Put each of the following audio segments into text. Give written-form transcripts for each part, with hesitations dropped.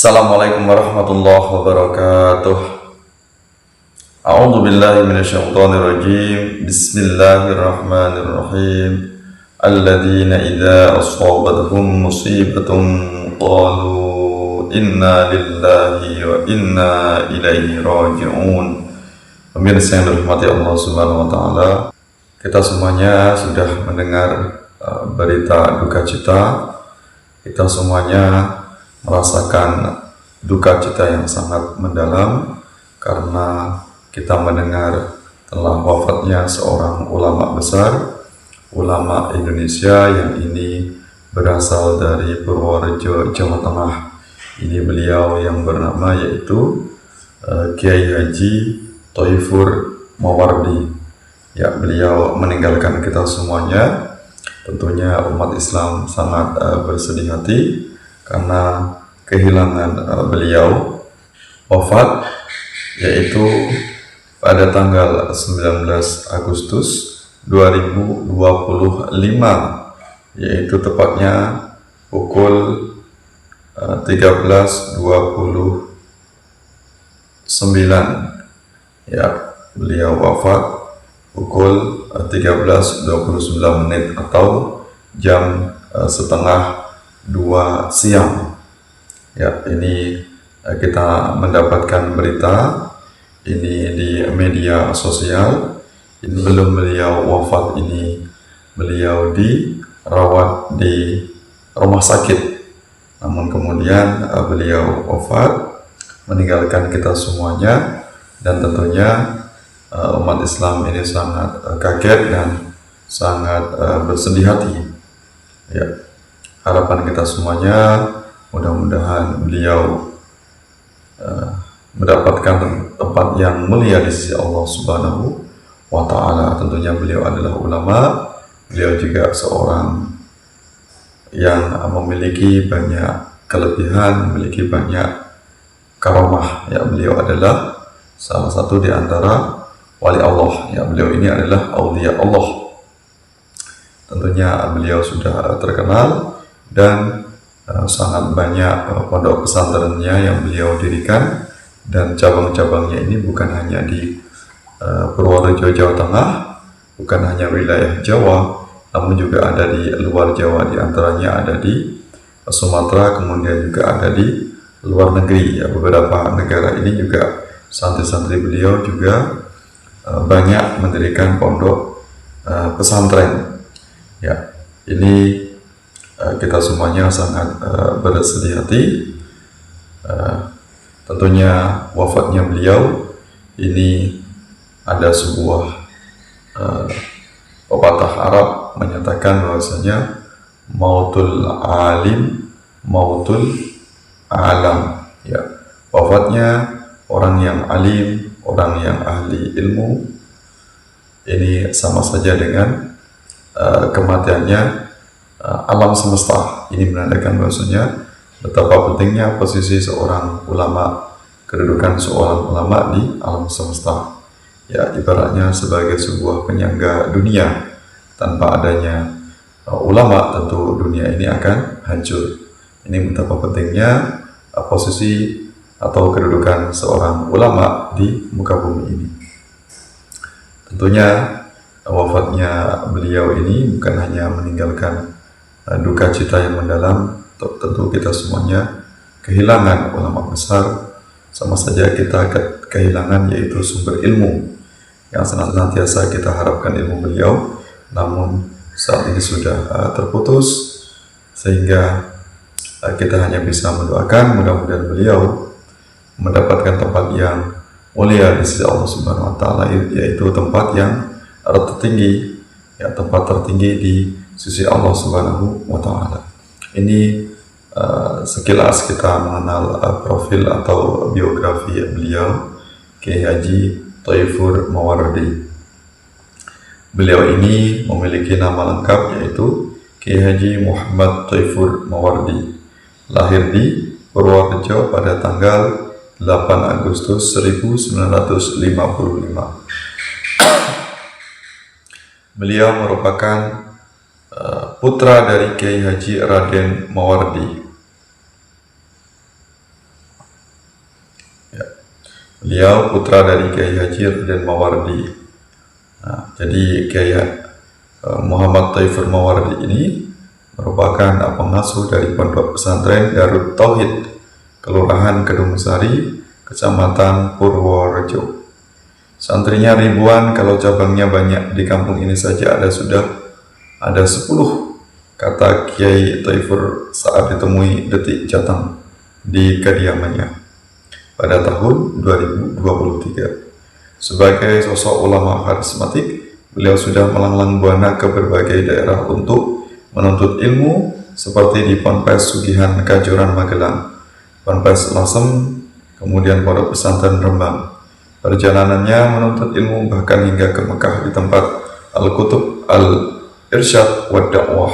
Assalamualaikum warahmatullahi wabarakatuh. A'udzu billahi minasyaitonir rajim. Bismillahirrahmanirrahim. Alladzina idza asabatuhum musibatun qalu inna lillahi wa inna ilaihi raji'un. Pemirsa yang dirahmati Allah Subhanahu wa taala, kita semuanya sudah mendengar berita duka cita. Kita semuanya merasakan duka cita yang sangat mendalam karena kita mendengar telah wafatnya seorang ulama besar, ulama Indonesia yang ini berasal dari Purworejo, Jawa Tengah. Ini beliau yang bernama yaitu Kiai Haji Thoifur Mawardi. Ya, beliau meninggalkan kita semuanya. Tentunya umat Islam sangat bersedih hati karena kehilangan beliau. Wafat yaitu pada tanggal 19 Agustus 2025, yaitu tepatnya pukul 13.29. Ya, beliau wafat pukul 13.29 atau jam setengah 2 siang. Ya, ini kita mendapatkan berita ini di media sosial. Ini belum beliau wafat, ini beliau dirawat di rumah sakit. Namun kemudian beliau wafat, meninggalkan kita semuanya, dan tentunya umat Islam ini sangat kaget dan sangat bersedih hati. Ya, harapan kita semuanya mudah-mudahan beliau mendapatkan tempat yang mulia di sisi Allah Subhanahu wa taala. Tentunya beliau adalah ulama, beliau juga seorang yang memiliki banyak kelebihan, memiliki banyak karamah. Ya, beliau adalah salah satu di antara wali Allah. Ya, beliau ini adalah aulia Allah. Tentunya beliau sudah terkenal dan sangat banyak pondok pesantrennya yang beliau dirikan, dan cabang-cabangnya ini bukan hanya di Purworejo, Jawa Tengah, bukan hanya wilayah Jawa, namun juga ada di luar Jawa. Di antaranya ada di Sumatera, kemudian juga ada di luar negeri. Ya, beberapa negara ini juga santri-santri beliau juga banyak mendirikan pondok pesantren. Ya, ini kita semuanya sangat bersedih hati. Tentunya wafatnya beliau ini ada sebuah pepatah Arab menyatakan bahwasanya mautul alim mautul alam. Ya, wafatnya orang yang alim, orang yang ahli ilmu, ini sama saja dengan kematiannya alam semesta. Ini menandakan bahwasanya betapa pentingnya posisi seorang ulama, kedudukan seorang ulama di alam semesta. Ya, ibaratnya sebagai sebuah penyangga dunia. Tanpa adanya ulama, tentu dunia ini akan hancur. Ini betapa pentingnya posisi atau kedudukan seorang ulama di muka bumi ini. Tentunya wafatnya beliau ini bukan hanya meninggalkan duka cita yang mendalam. Tentu kita semuanya kehilangan ulama besar, sama saja kita kehilangan yaitu sumber ilmu yang senantiasa kita harapkan ilmu beliau, namun saat ini sudah terputus, sehingga kita hanya bisa mendoakan mudah-mudahan beliau mendapatkan tempat yang mulia di sisi Allah Subhanahu wa taala, yaitu tempat yang tertinggi, ya, tempat tertinggi di sisi Allah Subhanahu wa taala. Ini sekilas kita mengenal profil atau biografi beliau, Kiai Haji Thoifur Mawardi. Beliau ini memiliki nama lengkap yaitu Kiai Haji Muhammad Thoifur Mawardi. Lahir di Purworejo pada tanggal 8 Agustus 1955. Beliau merupakan putra dari Kiai Haji Raden Mawardi. Beliau putra dari Kiai Haji dan Mawardi. Nah, jadi Kiai Muhammad Taifur Mawardi ini merupakan pengasuh dari Pondok Pesantren Darut Tauhid, Kelurahan Kedung Sari, Kecamatan Purworejo. Santrinya ribuan, kalau cabangnya banyak. Di kampung ini saja sudah ada 10, kata Kiai Taifur saat ditemui Detik Jateng di kediamannya pada tahun 2023. Sebagai sosok ulama karismatik, beliau sudah melanglang buana ke berbagai daerah untuk menuntut ilmu, seperti di Ponpes Sugihan Kajuran Magelang, Ponpes Lasem, kemudian Pondok Pesantren Rembang. Perjalanannya menuntut ilmu bahkan hingga ke Mekah di tempat Al-Kutub Al-Irsyad wa Da'wah,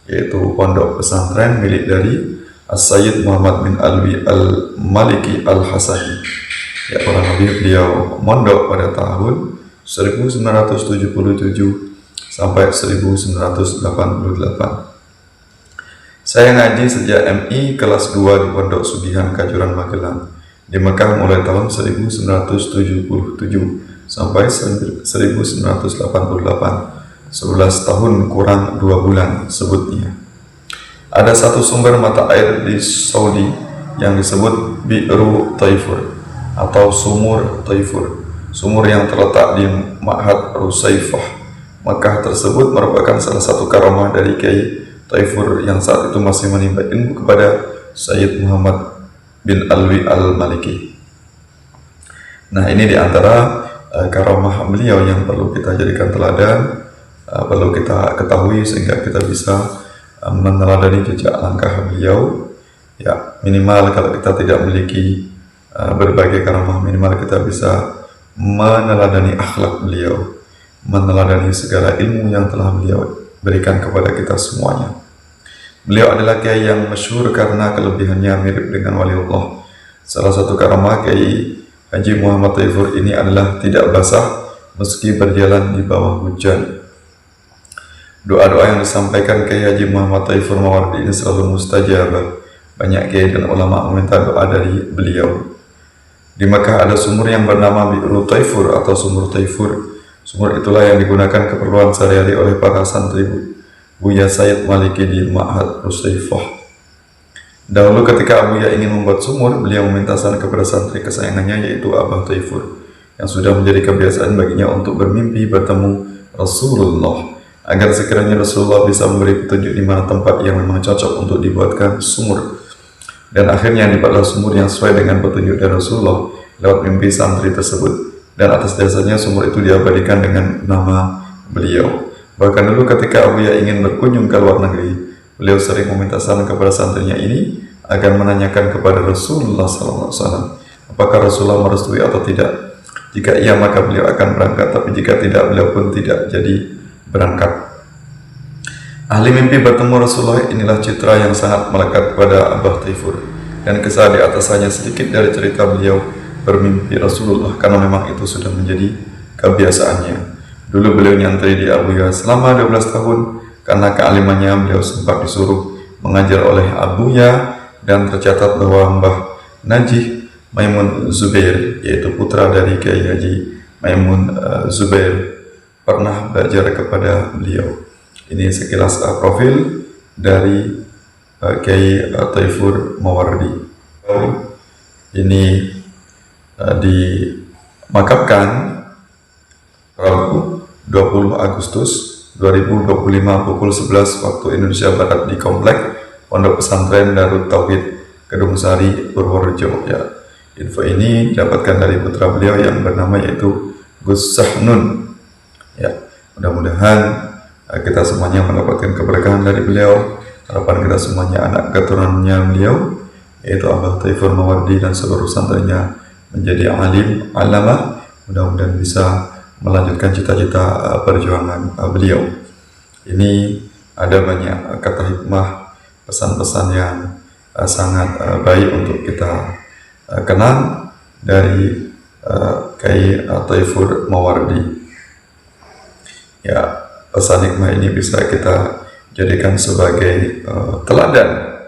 yaitu pondok pesantren milik dari As-Sayyid Muhammad bin Alwi Al-Maliki Al-Hasani. Ya, kurang lebih beliau mondok pada tahun 1977 sampai 1988. Saya ngaji sejak MI kelas 2 di Pondok Sugihan Kajuran Magelang di Mekah mulai tahun 1977 sampai 1988. 11 tahun kurang 2 bulan sebutnya. Ada satu sumber mata air di Saudi yang disebut Bi'ru Taifur atau Sumur Taifur. Sumur yang terletak di Ma'had Rusaifah Mekah tersebut merupakan salah satu karamah dari Kiai Taifur yang saat itu masih menimba ilmu kepada Sayyid Muhammad bin Alwi Al-Maliki. Nah, ini diantara karamah beliau yang perlu kita jadikan teladan, perlu kita ketahui sehingga kita bisa meneladani jejak langkah beliau. Ya, minimal kalau kita tidak memiliki berbagai karamah, minimal kita bisa meneladani akhlak beliau, meneladani segala ilmu yang telah beliau berikan kepada kita semuanya. Beliau adalah kiai yang masyhur karena kelebihannya mirip dengan waliullah. Salah satu karamah Kiai Haji Muhammad Taifur ini adalah tidak basah meski berjalan di bawah hujan. Doa-doa yang disampaikan Kiai Haji Muhammad Taifur Mawardi ini selalu mustajabah. Banyak kiai dan ulama meminta doa dari beliau. Di Mekah ada sumur yang bernama Bi'ru Taifur atau Sumur Taifur. Sumur itulah yang digunakan keperluan sehari-hari oleh para santri Buya Sayyid Maliki di Ma'had Rusaifah. Dahulu ketika Buya ingin membuat sumur, beliau meminta saran kepada santri kesayangannya yaitu Abah Taifur, yang sudah menjadi kebiasaan baginya untuk bermimpi bertemu Rasulullah, agar sekiranya Rasulullah bisa memberi petunjuk di mana tempat yang memang cocok untuk dibuatkan sumur. Dan akhirnya dibuatlah sumur yang sesuai dengan petunjuk dari Rasulullah lewat mimpi santri tersebut. Dan atas dasarnya sumur itu diabadikan dengan nama beliau. Bahkan dulu ketika Abuya ingin berkunjung ke luar negeri, beliau sering meminta saran kepada santrinya ini agar menanyakan kepada Rasulullah SAW apakah Rasulullah merestui atau tidak. Jika iya maka beliau akan berangkat, tapi jika tidak beliau pun tidak jadi berangkat. Ahli mimpi bertemu Rasulullah inilah citra yang sangat melekat kepada Abah Taifur, dan kisah di atas hanya sedikit dari cerita beliau bermimpi Rasulullah karena memang itu sudah menjadi kebiasaannya. Dulu beliau nyantri di Abuya selama 12 tahun karena kealimannya. Beliau sempat disuruh mengajar oleh Abuya, dan tercatat bahwa Mbah Najih Maimun Zubair, yaitu putra dari Kiai Haji Maimun Zubair, pernah belajar kepada beliau. Ini sekilas profil dari Kiai Taifur Mawardi. Ini dimakamkan Rabu 20 Agustus 2025 pukul 11 waktu Indonesia Barat di Komplek Pondok Pesantren Darut Tauhid Kedung Sari, Purworejo. Ya, info ini didapatkan dari putra beliau yang bernama yaitu Gus Sahnun. Ya, mudah-mudahan kita semuanya mendapatkan keberkahan dari beliau. Harapan kita semuanya anak keturunannya beliau yaitu Abah Taifur Mawardi dan seluruh santrinya menjadi alim, alamah. Mudah-mudahan bisa melanjutkan cita-cita perjuangan beliau. Ini ada banyak kata hikmah, pesan-pesan yang sangat baik untuk kita kenang dari Kiai Taifur Mawardi. Ya, pesan hikmah ini bisa kita jadikan sebagai teladan.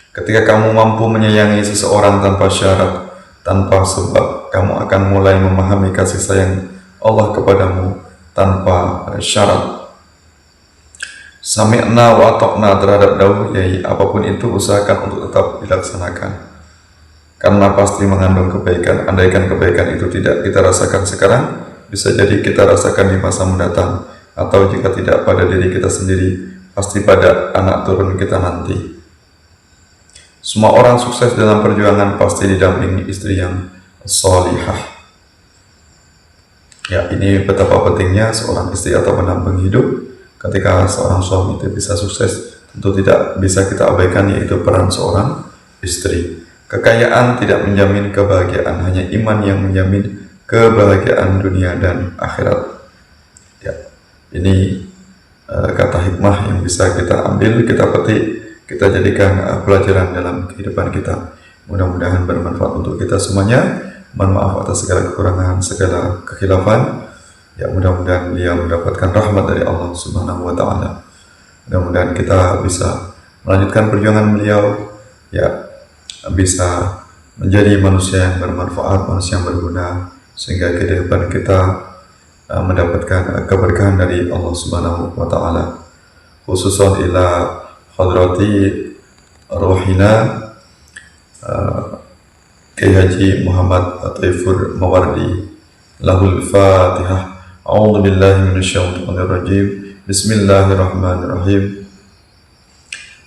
Ketika kamu mampu menyayangi seseorang tanpa syarat, tanpa sebab. Kamu akan mulai memahami kasih sayang Allah kepadamu tanpa syarat. Sami'na wa ata'na terhadap dawuh Yai, apapun itu usahakan untuk tetap dilaksanakan, karena pasti mengandung kebaikan. Andaikan kebaikan itu tidak kita rasakan sekarang, bisa jadi kita rasakan di masa mendatang, atau jika tidak pada diri kita sendiri, pasti pada anak turun kita nanti. Semua orang sukses dalam perjuangan pasti didampingi istri yang sholihah. Ya, ini betapa pentingnya seorang istri atau pendamping hidup. Ketika seorang suami itu bisa sukses, tentu tidak bisa kita abaikan, yaitu peran seorang istri. Kekayaan tidak menjamin kebahagiaan, hanya iman yang menjamin kebahagiaan dunia dan akhirat. Ya, ini kata hikmah yang bisa kita ambil, kita petik, kita jadikan pelajaran dalam kehidupan kita. Mudah-mudahan bermanfaat untuk kita semuanya. Mohon maaf atas segala kekurangan, segala kekhilafan. Ya, mudah-mudahan beliau mendapatkan rahmat dari Allah Subhanahu wa Ta'ala. Mudah-mudahan kita bisa melanjutkan perjuangan beliau, ya, bisa menjadi manusia yang bermanfaat, manusia yang berguna, sehingga kehidupan kita mendapatkan keberkahan dari Allah Subhanahu wa Ta'ala. Khususan ila hadrati ruhina Kiai Haji Muhammad Taifur Mawardi. Lahul Fatihah. A'udzu billahi minasyaitonir rajim. Bismillahirrahmanirrahim.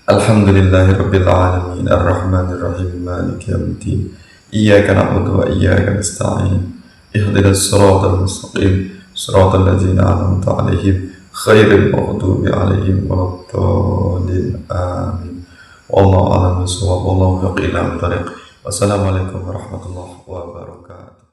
Alhamdulillahirabbil alamin arrahmanir rahim maliki yaumiddin. Iyyaka na'budu wa iyyaka nasta'in. Ihdinas siratal mustaqim, siratal ladzina an'amta 'alaihim khairil maghdubi 'alaihim waladdallin. Amin. Wallahu a'lam bishawab. Wallahu yaqina min thariq. Wassalamualaikum warahmatullahi wabarakatuh.